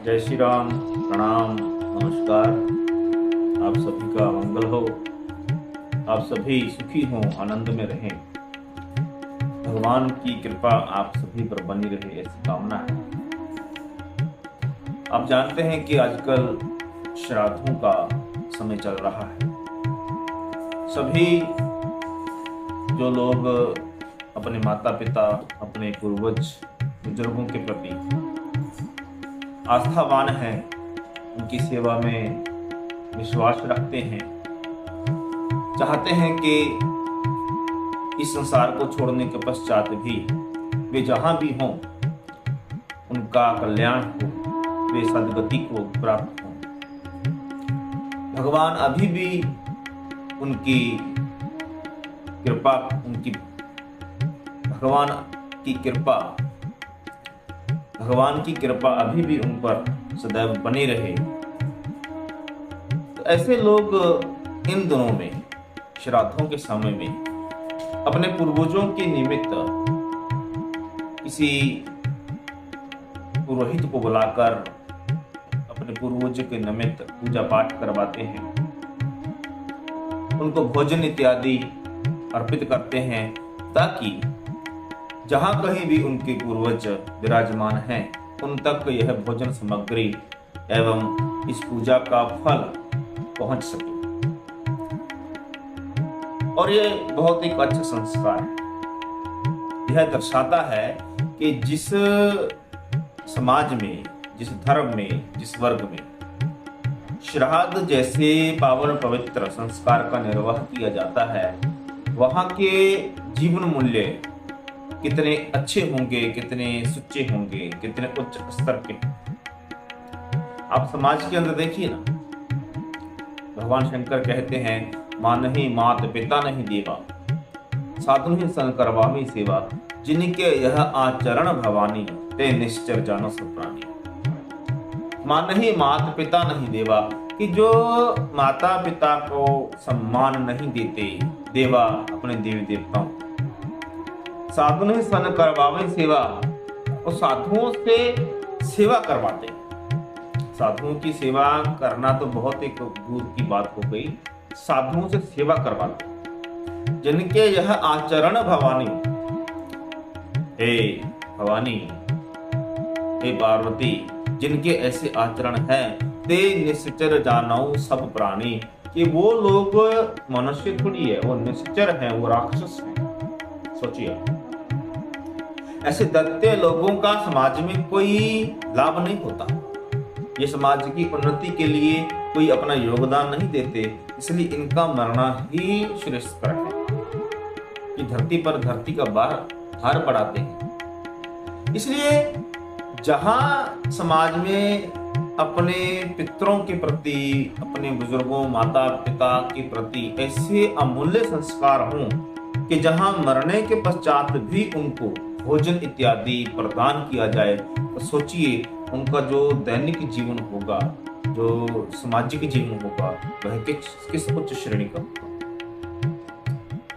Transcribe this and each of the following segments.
जय श्री राम। प्रणाम, नमस्कार। आप सभी का मंगल हो, आप सभी सुखी हों, आनंद में रहें। भगवान की कृपा आप सभी पर बनी रहे, ऐसी कामना है। आप जानते हैं कि आजकल श्राद्धों का समय चल रहा है। सभी जो लोग अपने माता पिता, अपने पूर्वज, बुजुर्गों के प्रति आस्थावान हैं, उनकी सेवा में विश्वास रखते हैं, चाहते हैं कि इस संसार को छोड़ने के पश्चात भी वे जहां भी हों उनका कल्याण हो, वे सद्गति को प्राप्त हों। भगवान अभी भी उनकी कृपा, भगवान की कृपा अभी भी उन पर सदैव बनी रहे। तो ऐसे लोग इन दिनों में, श्राद्धों के समय में, अपने पूर्वजों के निमित्त किसी पुरोहित को बुलाकर अपने पूर्वज के निमित्त पूजा पाठ करवाते हैं, उनको भोजन इत्यादि अर्पित करते हैं, ताकि जहां कहीं भी उनके पूर्वज विराजमान हैं उन तक यह भोजन सामग्री एवं इस पूजा का फल पहुंच सके। और ये बहुत एक अच्छा संस्कार है। यह दर्शाता है कि जिस समाज में, जिस धर्म में, जिस वर्ग में श्राद्ध जैसे पावन पवित्र संस्कार का निर्वाह किया जाता है, वहां के जीवन मूल्य कितने अच्छे होंगे, कितने सुच्चे होंगे, कितने उच्च स्तर के। आप समाज के अंदर देखिए ना, भगवान शंकर कहते हैं, मानहि मात पिता नहीं देवा, साधु ही सन करवामी सेवा, जिनके यह आचरण भवानी, ते निश्चर जानो सब प्राणी। मानहि मात पिता नहीं देवा, कि जो माता पिता को सम्मान नहीं देते, देवा अपने देवी देवताओं, साधु ने सन करवावे सेवा, और साधुओं से सेवा करवाते। साधुओं की सेवा करना तो बहुत एक दूर की बात हो गई, साधुओं से सेवा करवाते। जिनके यह आचरण भवानी, हे भवानी, हे पार्वती, जिनके ऐसे आचरण हैं, ते निश्चर जानौ सब प्राणी, कि वो लोग मनुष्य थोड़ी है, वो निश्चर हैं, वो राक्षस हैं। सोचिए, ऐसे दैत्य लोगों का समाज में कोई लाभ नहीं होता। ये समाज की उन्नति के लिए कोई अपना योगदान नहीं देते, इसलिए इनका मरना ही श्रेष्ठकर है। कि धरती पर धरती का भार बढ़ाते हैं। इसलिए जहां समाज में अपने पितरों के प्रति, अपने बुजुर्गों, माता पिता के प्रति ऐसे अमूल्य संस्कार हों कि जहां मरने के पश्चात भी उनको भोजन इत्यादि प्रदान किया जाए, तो सोचिए उनका जो दैनिक जीवन होगा, जो सामाजिक जीवन होगा, वह किस उच्च श्रेणी का होगा।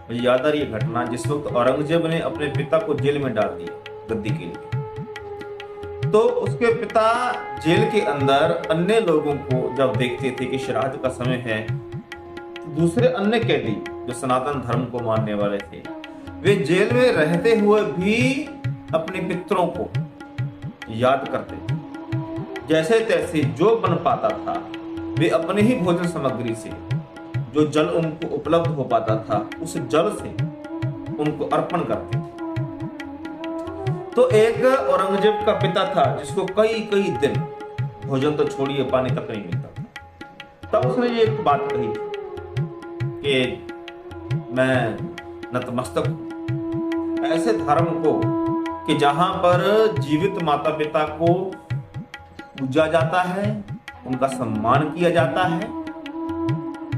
मुझे याद आ रही है घटना, जिस वक्त औरंगजेब ने अपने पिता को जेल में डाल दिया गद्दी के लिए, तो उसके पिता जेल के अंदर अन्य लोगों को जब देखते थे कि श्राद्ध का समय है, दूसरे अन्य कैदी जो सनातन धर्म को मानने वाले थे, वे जेल में रहते हुए भी अपने पितरों को याद करते थे। जैसे तैसे जो बन पाता था, वे अपने ही भोजन सामग्री से, जो जल उनको उपलब्ध हो पाता था, उस जल से उनको अर्पण करते थे। तो एक औरंगजेब का पिता था जिसको कई कई दिन भोजन तो छोड़िए, पानी तक नहीं मिलता था। तब उसने ये एक बात कही कि मैं नतमस्तक हूं ऐसे धर्म को कि जहां पर जीवित माता पिता को पूजा जाता है, उनका सम्मान किया जाता है,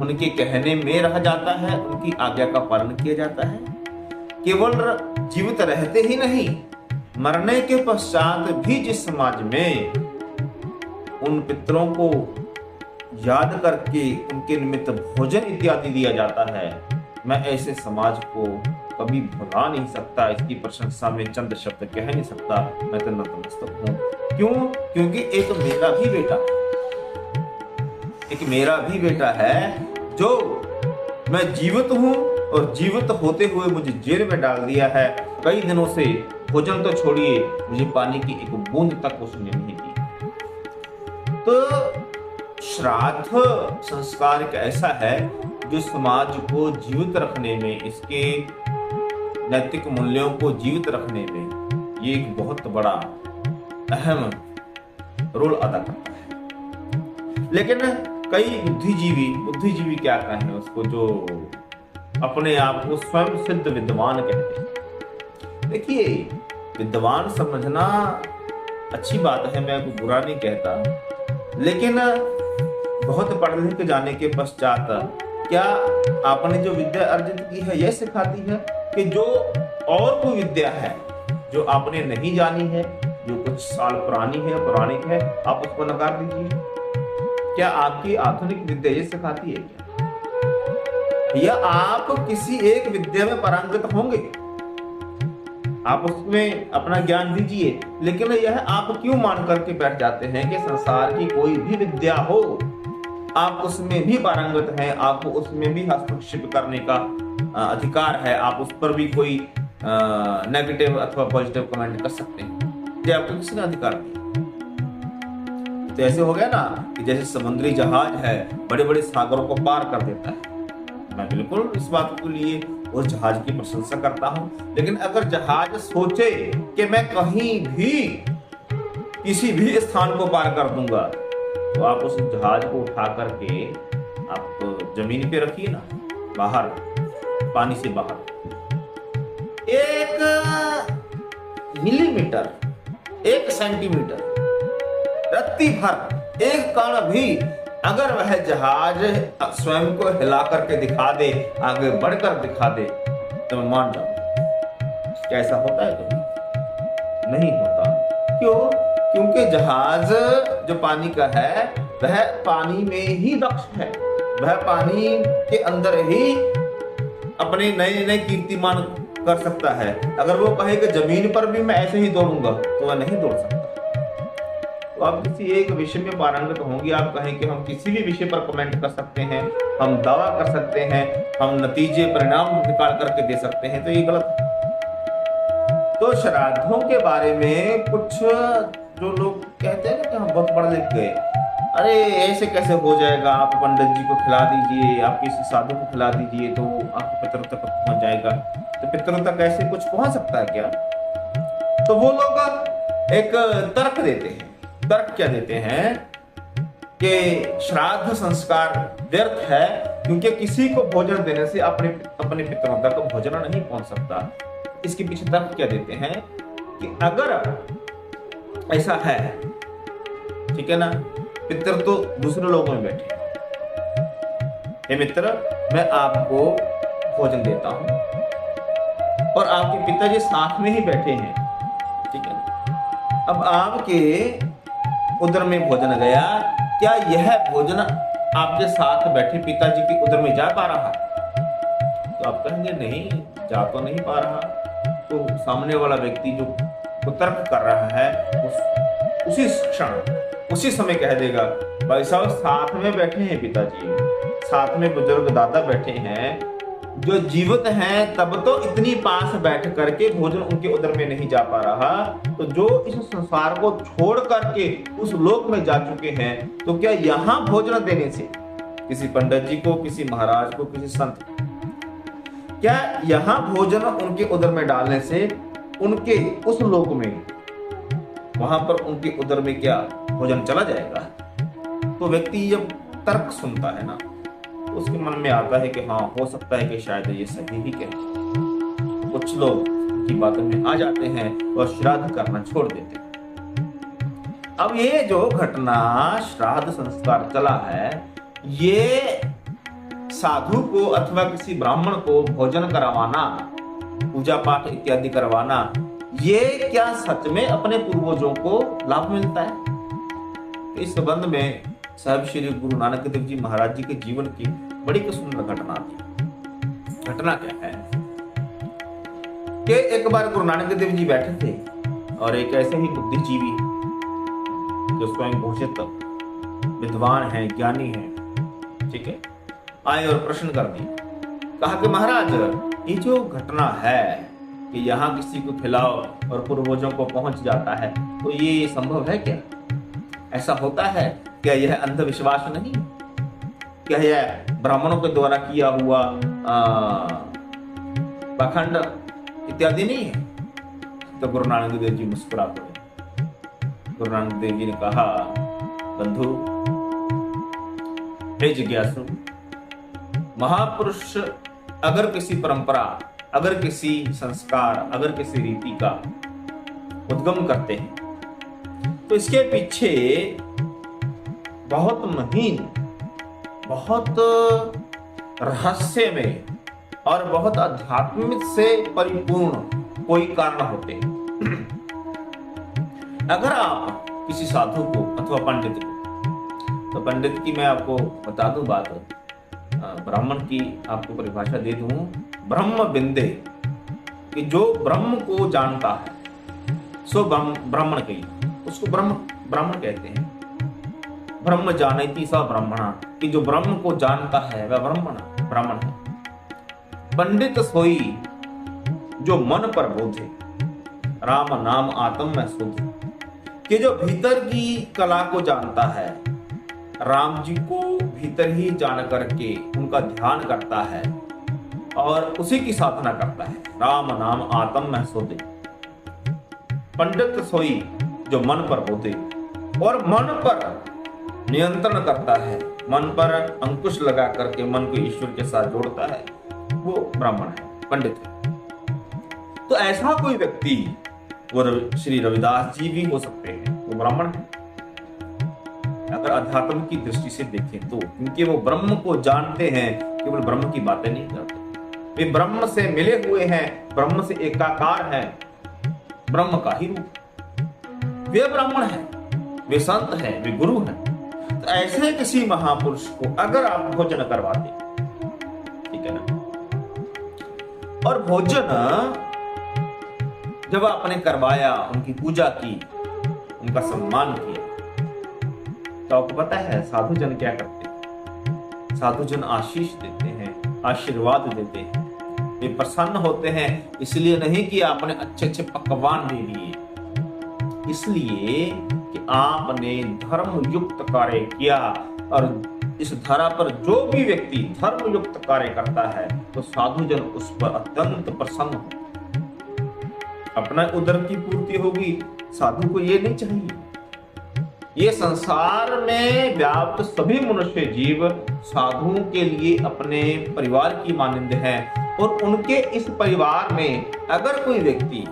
उनके कहने में रहा जाता है, उनकी आज्ञा का पालन किया जाता है। केवल जीवित रहते ही नहीं, मरने के पश्चात भी जिस समाज में उन पितरों को याद करके उनके निमित्त भोजन इत्यादि दिया जाता है, मैं ऐसे समाज को कभी भुला नहीं सकता। इसकी प्रशंसा में चंद शब्द कह नहीं सकता। मैं तो नतमस्तक हूँ क्यों? क्योंकि एक मेरा भी बेटा है जो मैं जीवित हूं और जीवित होते हुए मुझे जेल में डाल दिया है। कई दिनों से भोजन तो छोड़िए, मुझे पानी की एक बूंद तक उसने नहीं दी। तो श्राद्ध संस्कार एक ऐसा है जो समाज को जीवित रखने में, इसके नैतिक मूल्यों को जीवित रखने में ये एक बहुत बड़ा अहम रोल अदा करता है। लेकिन कई बुद्धिजीवी क्या कहें उसको, जो अपने आप को स्वयं सिद्ध विद्वान कहते हैं। देखिए, विद्वान समझना अच्छी बात है, मैं आपको बुरा नहीं कहता, लेकिन बहुत पढ़ लिख जाने के पश्चात क्या आपने जो विद्या अर्जित की है यह सिखाती है कि जो और कोई विद्या है जो आपने नहीं जानी है, जो कुछ साल पुरानी है, पौराणिक है, आप उसको नकार दीजिए? क्या आपकी आधुनिक विद्या ये सिखाती है क्या? या आप किसी एक विद्या में पारंगत होंगे, आप उसमें अपना ज्ञान दीजिए, लेकिन यह आप क्यों मान करके बैठ जाते हैं कि संसार की कोई भी विद्या हो आप उसमें भी पारंगत हैं, आपको उसमें भी हस्तक्षेप करने का अधिकार है, आप उस पर भी कोई नेगेटिव अथवा पॉजिटिव कमेंट कर सकते हैं। ये आपको किसने अधिकार दिया? तो ऐसे हो गया ना कि जैसे समुद्री जहाज है, बड़े बड़े सागरों को पार कर देता है। मैं बिल्कुल इस बात के लिए उस जहाज की प्रशंसा करता हूं, लेकिन अगर जहाज सोचे कि मैं कहीं भी किसी भी स्थान को पार कर दूंगा, तो आप उस जहाज को उठा करके आप जमीन पे रखिए ना, बाहर, पानी से बाहर 1 मिलीमीटर, 1 सेंटीमीटर, रत्ती भर, एक कण भी अगर वह जहाज स्वयं को हिला करके दिखा दे, आगे बढ़कर दिखा दे, तो मैं मान जाऊंगा। क्या ऐसा होता है कभी? नहीं होता। क्यों? क्योंकि जहाज जो पानी का है वह पानी में ही दक्ष है, वह पानी के अंदर ही अपने नए नए कीर्तिमान कर सकता है। अगर वो कहे कि जमीन पर भी मैं ऐसे ही दौड़ूंगा, तो वह नहीं दौड़ सकता। तो आप किसी एक विषय में पारंगत होंगे, आप कहें कि हम किसी भी विषय पर कमेंट कर सकते हैं, हम दावा कर सकते हैं, हम नतीजे परिणाम निकाल करके दे सकते हैं, तो ये गलत है। तो श्राद्धों के बारे में कुछ जो लोग कहते हैं ना कि हम बहुत पढ़ लिख गए, अरे ऐसे कैसे हो जाएगा, आप पंडित जी को खिला दीजिए, आप किसी साधु को खिला दीजिए तो आपको पितरों तक पहुंच जाएगा। तो पितरों तक ऐसे कुछ पहुंच सकता है क्या? तो वो लोग एक तर्क देते हैं। तर्क क्या देते हैं कि श्राद्ध संस्कार व्यर्थ है, क्योंकि किसी को भोजन देने से अपने पितरों तक भोजन नहीं पहुंच सकता। इसके पीछे तर्क क्या देते हैं कि अगर ऐसा है, ठीक है ना, पितर तो दूसरे लोगों में बैठे, हे मित्र मैं आपको भोजन देता हूं और आपके पिताजी साथ में ही बैठे हैं, ठीक है ना, अब आपके उदर में भोजन गया, क्या यह भोजन आपके साथ बैठे पिताजी के उदर में जा पा रहा? तो आप कहेंगे नहीं, जा तो नहीं पा रहा। तो सामने वाला व्यक्ति जो तर्क कर रहा है उसी क्षण, उसी समय कह देगा, भाई साहब साथ में बैठे हैं पिताजी, साथ में बुजुर्ग दादा बैठे हैं, जो जीवित हैं तब तो इतनी पास बैठ करके भोजन उनके उदर में नहीं जा पा रहा, तो जो इस संसार को छोड़ करके उस लोक में जा चुके हैं, तो क्या यहाँ भोजन देने से किसी पंडित जी को, किसी महाराज को, किसी संत, क्या यहाँ भोजन उनके उदर में डालने से उनके उस लोक में, वहां पर उनके उदर में क्या भोजन चला जाएगा? तो व्यक्ति जब तर्क सुनता है ना, तो उसके मन में आता है कि हाँ हो सकता है कि शायद ये सही ही कहे। कुछ लोग उनकी बातों में आ जाते हैं और श्राद्ध करना छोड़ देते हैं। अब ये जो घटना श्राद्ध संस्कार चला है, ये साधु को अथवा किसी ब्राह्मण को भोजन करवाना, पूजा पाठ इत्यादि करवाना, ये क्या सच में अपने पूर्वजों को लाभ मिलता है? इस संबंध में साहब श्री गुरु नानक देव जी महाराज जी के जीवन की बड़ी सुंदर घटना थी। घटना क्या है कि एक बार गुरु नानक देव जी बैठे थे और एक ऐसे ही बुद्धिजीवी जो स्वयं घोषित विद्वान हैं, ज्ञानी हैं, ठीक है, आए और प्रश्न कर दिए। कहा कि महाराज, ये जो घटना है कि यहाँ किसी को खिलाओ और पूर्वजों को पहुंच जाता है, तो ये संभव है क्या? ऐसा होता है क्या? यह अंधविश्वास नहीं? क्या यह ब्राह्मणों के द्वारा किया हुआ पाखंड इत्यादि नहीं है? तो गुरु नानक देव जी मुस्कुरा पड़े। गुरु नानक देव जी ने कहा, बंधु, हे जिज्ञासु, महापुरुष अगर किसी परंपरा, अगर किसी संस्कार, अगर किसी रीति का उद्गम करते हैं तो इसके पीछे बहुत महीन, बहुत रहस्यमय और बहुत आध्यात्मिक से परिपूर्ण कोई कारण होते हैं। अगर आप किसी साधु को अथवा पंडित को, तो पंडित की मैं आपको बता दूं बात, ब्राह्मण की आपको परिभाषा दे दूं, ब्रह्म बिंदे, कि जो ब्रह्म को जानता है सो ब्राह्मण कही, उसको ब्राह्मण कहते हैं। ब्रह्म जानती स ब्राह्मणा, कि जो ब्रह्म को जानता है वह ब्राह्मण है। पंडित सोई जो मन पर बोधे, राम नाम आत्म में शोधे, कि जो भीतर की कला को जानता है, राम जी को भीतर ही जान करके उनका ध्यान करता है और उसी की साधना करता है। राम नाम आत्म में शोधे। पंडित सोई जो मन पर बोधे और मन पर नियंत्रण करता है, मन पर अंकुश लगा करके मन को ईश्वर के साथ जोड़ता है, वो ब्राह्मण है, पंडित है। तो ऐसा कोई व्यक्ति, वो श्री रविदास जी भी हो सकते हैं, वो ब्राह्मण है अगर अध्यात्म की दृष्टि से देखें तो, क्योंकि वो ब्रह्म को जानते हैं, केवल ब्रह्म की बातें नहीं करते। वे ब्रह्म से मिले हुए हैं, ब्रह्म से एकाकार हैं, ब्रह्म का ही रूप। वे ब्राह्मण हैं, वे संत हैं, वे गुरु हैं। तो ऐसे किसी महापुरुष को अगर आप भोजन करवाते, ठीक है ना, और भोजन जब आपने करवाया, उनकी पूजा की, उनका सम्मान किया, तो आपको पता है साधु जन क्या करते हैं? साधु जन आशीष देते हैं, आशीर्वाद देते हैं। वे प्रसन्न होते हैं, इसलिए नहीं कि आपने अच्छे अच्छे पकवान दे दिए, इसलिए कि आपने धर्म युक्त कार्य किया। और इस धरा पर जो भी व्यक्ति धर्म युक्त कार्य करता है, तो साधु जन उस पर अत्यंत प्रसन्न होते हैं। अपना उदर की पूर्ति होगी, साधु को ये नहीं चाहिए। ये संसार में व्याप्त सभी मनुष्य जीव साधुओं के लिए अपने परिवार की मानंद है, और उनके इस परिवार में अगर कोई व्यक्ति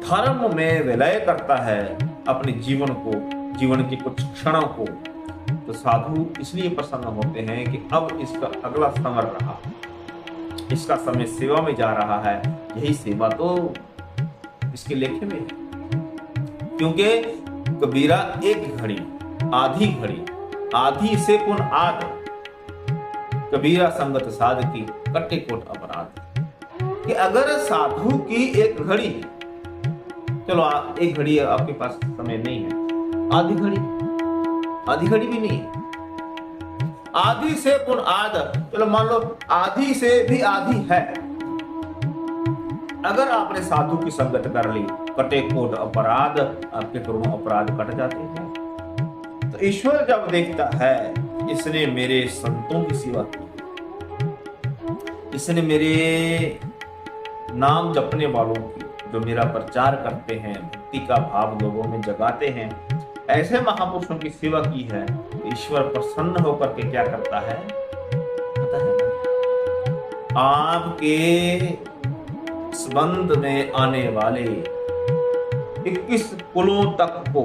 धर्म में विलय करता है अपने जीवन को, जीवन के कुछ क्षणों को, तो साधु इसलिए प्रसन्न होते हैं कि अब इसका अगला समर रहा, इसका समय सेवा में जा रहा है। यही सेवा तो इसके लेखे में है, क्योंकि कबीरा एक घड़ी, आधी से पुन आध, कबीरा संगत साध की कट्टे कोट अपराध। कि अगर साधु की एक घड़ी, चलो एक घड़ी आपके पास समय नहीं है, आधी घड़ी भी नहीं है, आधी से पुन आध, चलो मान लो आधी से भी आधी है, अगर आपने साधु की संगत कर ली, कटे कोट अपराध, आपके करोड़ों अपराध कट जाते हैं। तो ईश्वर जब देखता है, इसने मेरे संतों की सेवा की, इसने मेरे नाम जपने वालों की, जो मेरा प्रचार करते हैं, भक्ति का भाव लोगों में जगाते हैं, ऐसे महापुरुषों की सेवा की है, ईश्वर प्रसन्न होकर के क्या करता है पता है? आपके संबंध में आने वाले 21 कुलों तक को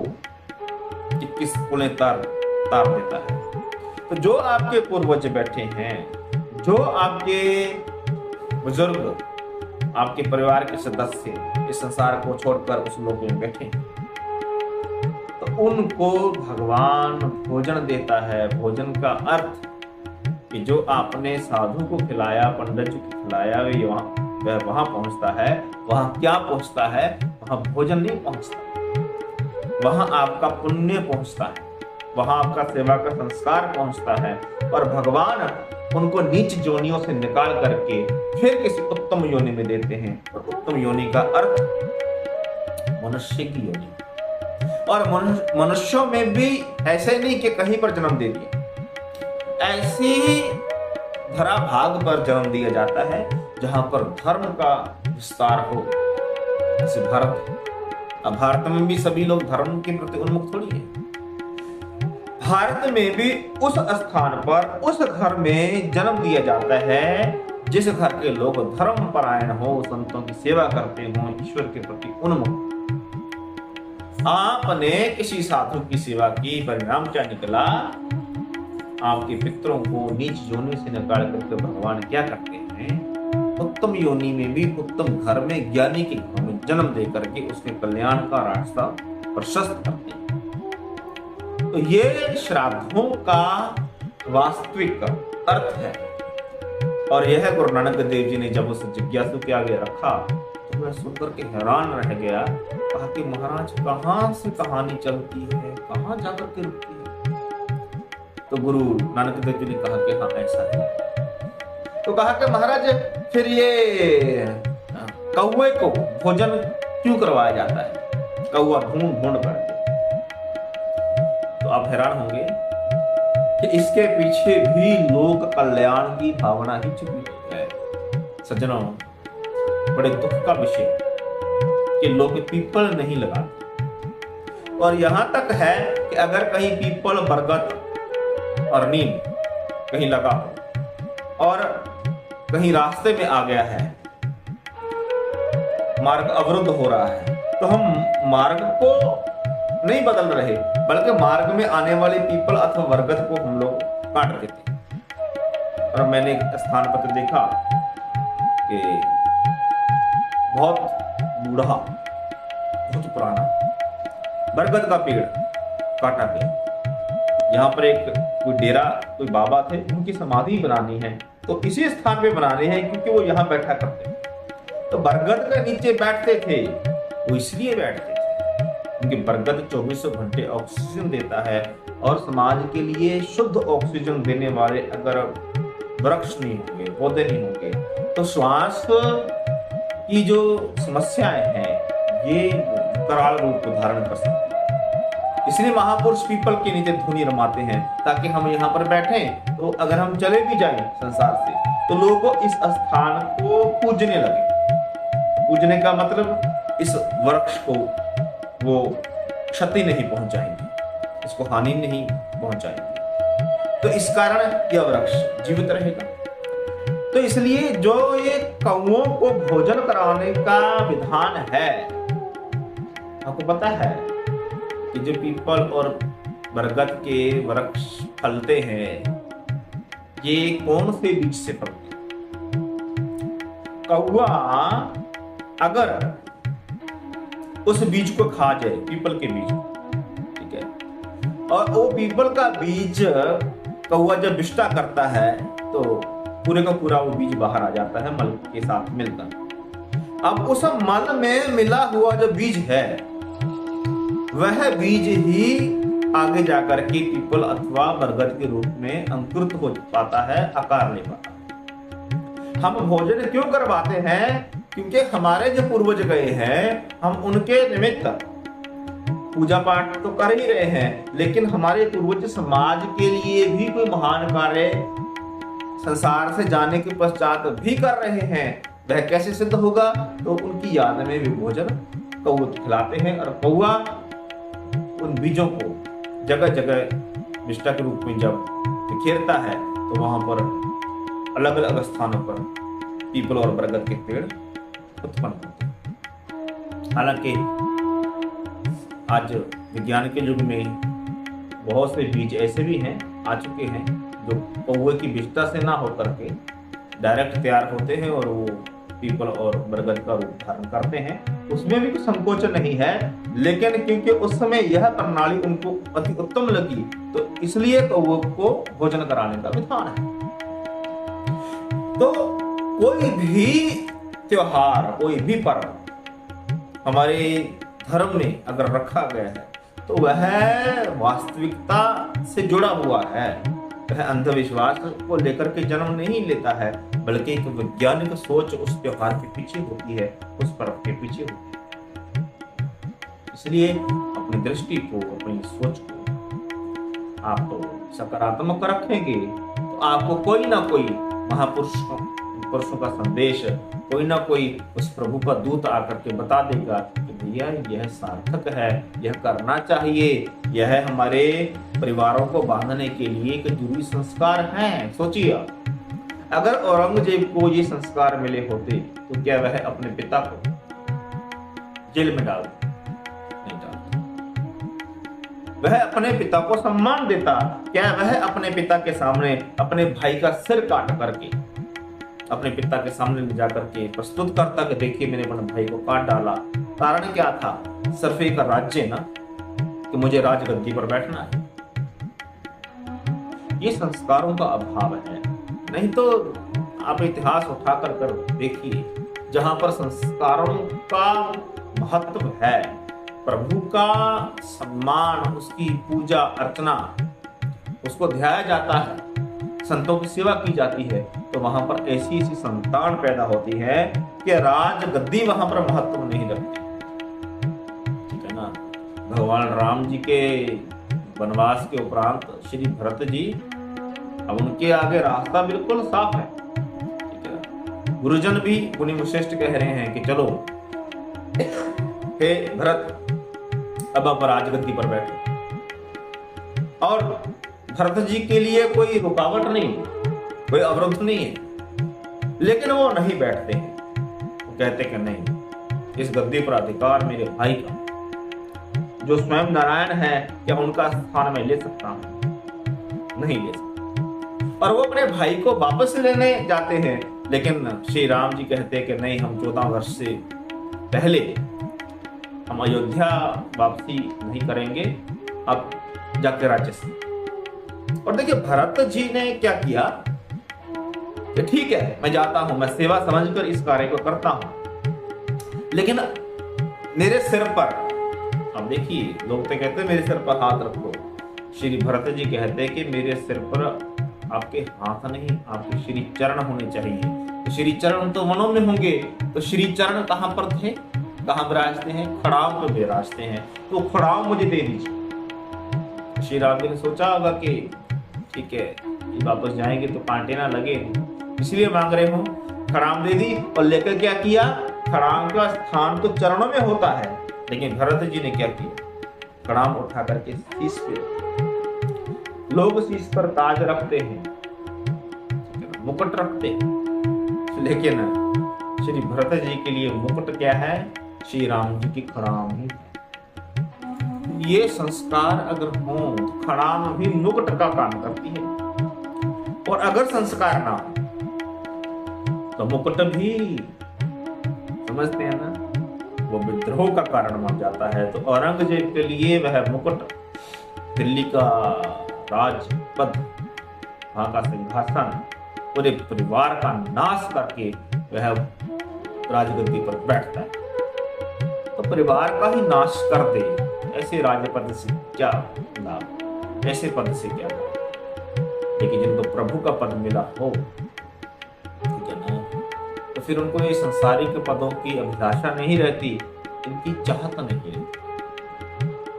21 कुलें तार देता है। तो जो आपके पूर्वज बैठे हैं, जो आपके बुजुर्ग, आपके परिवार के सदस्य इस संसार को छोड़कर उस लोक में बैठे हैं, तो उनको भगवान भोजन देता है। भोजन का अर्थ कि जो आपने साधु को खिलाया, पंडित जी को खिलाया, वह वहां पहुंचता है। वहां क्या पहुंचता है? वहां भोजन नहीं पहुंचता, वहां आपका पुण्य पहुंचता है, वहां आपका सेवा का संस्कार पहुंचता है और भगवान उनको नीच योनियों से निकाल करके फिर किसी उत्तम योनि में देते हैं। और उत्तम योनि का अर्थ मनुष्य की योनि, और मनुष्यों में भी ऐसे नहीं कि कहीं पर जन्म दे दिया, ऐसी धरा भाग पर जन्म दिया जाता है जहां पर धर्म का विस्तार हो। जैसे भारत, अब भारत में भी सभी लोग धर्म के प्रति उन्मुख थोड़ी है। भारत में भी उस स्थान पर उस घर में जन्म दिया जाता है जिस घर के लोग धर्म परायण हो, संतों की सेवा करते हो, ईश्वर के प्रति उन्मुख। आपने किसी साधु की सेवा की, परिणाम क्या निकला? आपके पितरों को नीच योनि से निकाल करके भगवान क्या करते हैं? उत्तम योनि में भी उत्तम घर में, ज्ञानी के घर में जन्म दे करके उसके कल्याण का रास्ता प्रशस्त करते हैं। तो ये श्राद्धों का वास्तविक अर्थ है। और यह गुरु नानक देव जी ने जब उस जिज्ञासु के आगे रखा तो वह सुनकर के हैरान रह गया। कहा कि महाराज कहां से कहानी चलती है, कहां जाकर के रुकती है? तो गुरु नानक देव जी ने कहा कि हाँ ऐसा है। तो कहा कि महाराज फिर ये कौवे को भोजन क्यों करवाया जाता है, कौवा ढूंढ ढूंढ करके? तो आप हैरान होंगे कि इसके पीछे भी लोक कल्याण की भावना ही छुपी है। सज्जनों, बड़े दुख का विषय कि लोग पीपल नहीं लगाते। और यहां तक है कि अगर कहीं पीपल, बरगद और नीम कहीं लगा हो और कहीं रास्ते में आ गया है, मार्ग अवरुद्ध हो रहा है, तो हम मार्ग को नहीं बदल रहे बल्कि मार्ग में आने वाले पीपल अथवा बरगद को हम लोग काट देते हैं। और मैंने एक स्थान पर देखा कि बहुत बूढ़ा, बहुत पुराना बरगद का पेड़ काटा गया। यहाँ पर एक कोई डेरा, कोई बाबा थे, उनकी समाधि बनानी है तो इसी स्थान पे बनानी है क्योंकि वो यहाँ बैठा करते थे। तो बरगद के नीचे बैठते थे, वो इसलिए बैठते थे क्योंकि बरगद 24 घंटे ऑक्सीजन देता है और समाज के लिए शुद्ध ऑक्सीजन देने वाले अगर वृक्ष नहीं होंगे, पौधे नहीं होंगे, तो श्वास की जो समस्याएं हैं ये कराल रूप धारण कर सकती है। इसलिए महापुरुष पीपल के नीचे धुनी रमाते हैं ताकि हम यहाँ पर बैठें तो अगर हम चले भी जाएं संसार से तो लोग इस स्थान को पूजने लगे। पूजने का मतलब इस वृक्ष को वो क्षति नहीं पहुंचाएंगे, इसको हानि नहीं पहुंचाएंगे, तो इस कारण यह वृक्ष जीवित रहेगा। तो इसलिए जो ये कौओं को भोजन कराने का विधान है, आपको पता है कि जो पीपल और बरगद के वृक्ष फलते हैं ये कौन से बीज से फलते हैं? कौआ अगर उस बीज को खा जाए, पीपल के बीज, ठीक है, और वो पीपल का बीज कौआ जब विष्टा करता है तो पूरे का पूरा वो बीज बाहर आ जाता है मल के साथ मिलकर। अब उस मल में मिला हुआ जो बीज है वह बीज ही आगे जाकर के पीपल अथवा बरगद के रूप में अंकुरित हो पाता है, आकार ले पाता है। हम भोजन क्यों करवाते हैं? क्योंकि हमारे जो पूर्वज गए हैं हम उनके निमित्त पूजा पाठ तो कर ही रहे हैं, लेकिन हमारे पूर्वज समाज के लिए भी कोई महान कार्य संसार से जाने के पश्चात भी कर रहे हैं। वह कैसे सिद्ध होगा? तो उनकी याद में भी भोजन कौआ खिलाते हैं और कौआ उन बीजों को जगह जगह विष्टा के रूप में जब बिखेरता है तो वहां पर अलग अलग स्थानों पर पीपल और बरगद के पेड़ उत्पन्न होते हैं। हालांकि आज विज्ञान के युग में बहुत से बीज ऐसे भी हैं, आ चुके हैं, जो कौवे की विष्टा से ना होकर के डायरेक्ट तैयार होते हैं और वो पीपल और बरगद का रूप धारण करते हैं। उसमें भी कुछ संकोच नहीं है, लेकिन क्योंकि उस समय यह प्रणाली उनको अति उत्तम लगी तो इसलिए कौवे को भोजन कराने का विधान है। तो कोई भी त्योहार, कोई भी पर्व हमारे धर्म में अगर रखा गया है तो वह वास्तविकता से जुड़ा हुआ है। वह अंधविश्वास को लेकर के जन्म नहीं लेता है, बल्कि एक वैज्ञानिक सोच उस त्योहार के पीछे होती है, उस पर्व के पीछे होती है। इसलिए अपनी दृष्टि को, अपनी सोच को आप तो सकारात्मक रखेंगे तो आपको कोई ना कोई महापुरुषों का संदेश, कोई ना कोई उस प्रभु का दूत आकर के बता देगा कि भैया यह सार्थक है, यह करना चाहिए, यह हमारे परिवारों को बांधने के लिए एक जरूरी संस्कार है। सोचिए, अगर औरंगजेब को ये संस्कार मिले होते तो क्या वह अपने पिता को जेल में डाल नहीं डालता? वह अपने पिता को सम्मान देता। क्या वह अपने पिता के सामने अपने भाई का सिर काट करके अपने पिता के सामने ले जाकर के प्रस्तुत करता कि देखिए मैंने अपने भाई को काट डाला? कारण क्या था? सिर्फ एक राज्य ना, कि मुझे राजगद्दी पर बैठना है। ये संस्कारों का अभाव है। नहीं तो आप इतिहास उठाकर देखिए, जहां पर संस्कारों का महत्व है, प्रभु का सम्मान, उसकी पूजा अर्चना, उसको ध्याया जाता है, संतों की सेवा की जाती है, तो वहां पर ऐसी ऐसी संतान पैदा होती है कि राजगद्दी वहां पर महत्व नहीं रखती। ठीक है ना? भगवान राम जी के वनवास के उपरांत श्री भरत जी, अब उनके आगे रास्ता बिल्कुल साफ है। ठीक है? गुरुजन भी, मुनि श्रेष्ठ कह रहे हैं कि चलो हे भरत, अब आप राजगद्दी पर बैठो। और भरत जी के लिए कोई रुकावट नहीं, कोई अवरोध नहीं है, लेकिन वो नहीं बैठते हैं। वो कहते कि नहीं, इस गद्दी पर अधिकार मेरे भाई का, जो स्वयं नारायण है, क्या उनका स्थान मैं ले सकता हूं? नहीं ले सकता। और वो अपने भाई को वापस लेने जाते हैं, लेकिन श्री राम जी कहते हैं कि नहीं, हम 14 वर्ष से पहले हम अयोध्या वापसी नहीं करेंगे, अब जाके राज्य से। और देखिए भरत जी ने क्या किया कि ठीक है, मैं जाता हूं, मैं सेवा समझकर इस कार्य को करता हूं, लेकिन मेरे सिर पर, अब देखिए लोग तो कहते हैं मेरे सिर पर हाथ रखो, श्री भरत जी कहते हैं कि मेरे सिर पर आपके हाथ नहीं, आपके श्री चरण होने चाहिए। तो श्री चरण तो वनों में होंगे, तो श्री चरण कहां पर थे, कहां विराजते हैं? खड़ाम पे विराजते हैं। तो खड़ाम मुझे दे दीजिए। श्री राम जी ने सोचा होगा कि ठीक है, वापस जाएंगे तो कांटे ना लगे, इसलिए मांग रहे हो। खड़ाम दे दी और लेकर क्या किया? खड़ाम का स्थान तो चरणों में होता है, लेकिन भरत जी ने क्या किया? खड़ाम उठा करके शीश पे, लोग शीश पर ताज रखते हैं, मुकुट रखते हैं, लेकिन श्री भरत जी के लिए मुकुट क्या है? श्री राम जी की खड़ाम ही है। ये संस्कार अगर हो तो खड़ाम भी मुकुट का काम करती है, और अगर संस्कार ना हो तो मुकुट भी, समझते हैं ना, वो विद्रोह का कारण बन जाता है। तो औरंगजेब के लिए वह मुकुट, दिल्ली का राजपद, वहां का सिंहासन, पूरे परिवार का नाश करके वह राजगद्दी पर बैठता है। तो परिवार का ही नाश कर दे, ऐसे राजपद से क्या लाभ, ऐसे पद से क्या लाभ? लेकिन जिनको प्रभु का पद मिला हो, ठीक है ना, तो फिर उनको ये संसारिक पदों की अभिलाषा नहीं रहती, इनकी चाहत नहीं रहती,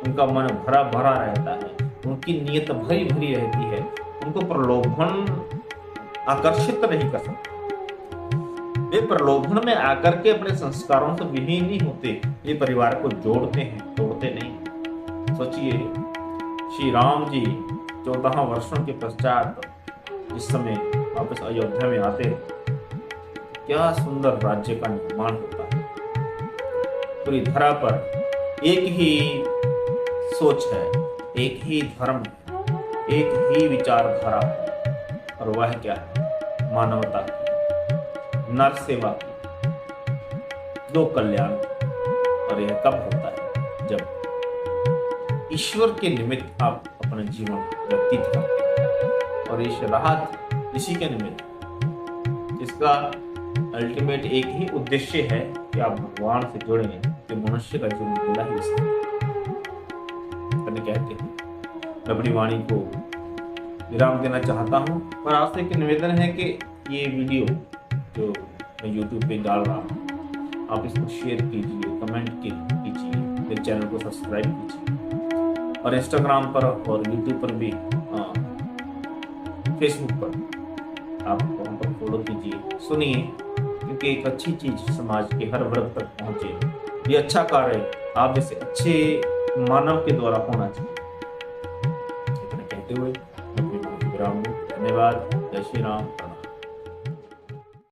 उनका मन भरा भरा रहता है, उनकी नीयत भरी भरी रहती है, उनको प्रलोभन आकर्षित नहीं कर सकते। वे प्रलोभन में आकर के अपने संस्कारों से विहीन नहीं होते, ये परिवार को जोड़ते हैं, तोड़ते नहीं। सोचिए, श्री राम जी 14 वर्षों के पश्चात इस समय वापस अयोध्या में आते, क्या सुंदर राज्य का निर्माण होता है। पूरी धरा पर एक ही सोच है, एक ही धर्म, एक ही विचारधारा, और वह क्या है? मानवता की, नर सेवा की, लोक कल्याण। और यह कब होता है? जब ईश्वर के निमित्त आप अपना जीवन व्यतीत करते हैं, और इस राहत इसी के निमित्त, इसका अल्टीमेट एक ही उद्देश्य है कि आप भगवान से जुड़े, कि मनुष्य का जीवन मिला ही इसका। इतने कहते हैं मैं अपनी वाणी को विराम देना चाहता हूँ। और आपसे एक निवेदन है कि ये वीडियो जो मैं यूट्यूब पे डाल रहा हूँ आप इसको शेयर कीजिए, कमेंट कीजिए, मेरे चैनल को सब्सक्राइब कीजिए और इंस्टाग्राम पर और यूट्यूब पर भी, फेसबुक पर आप वहाँ पर फॉलो कीजिए, सुनिए, क्योंकि एक अच्छी चीज समाज के हर वर्ग तक पहुंचे। ये अच्छा कार्य आप जैसे अच्छे मानव के द्वारा होना चाहिए। इतना कहते हुए मैं अपनी बात विराम दूं। धन्यवाद। जय श्री राम।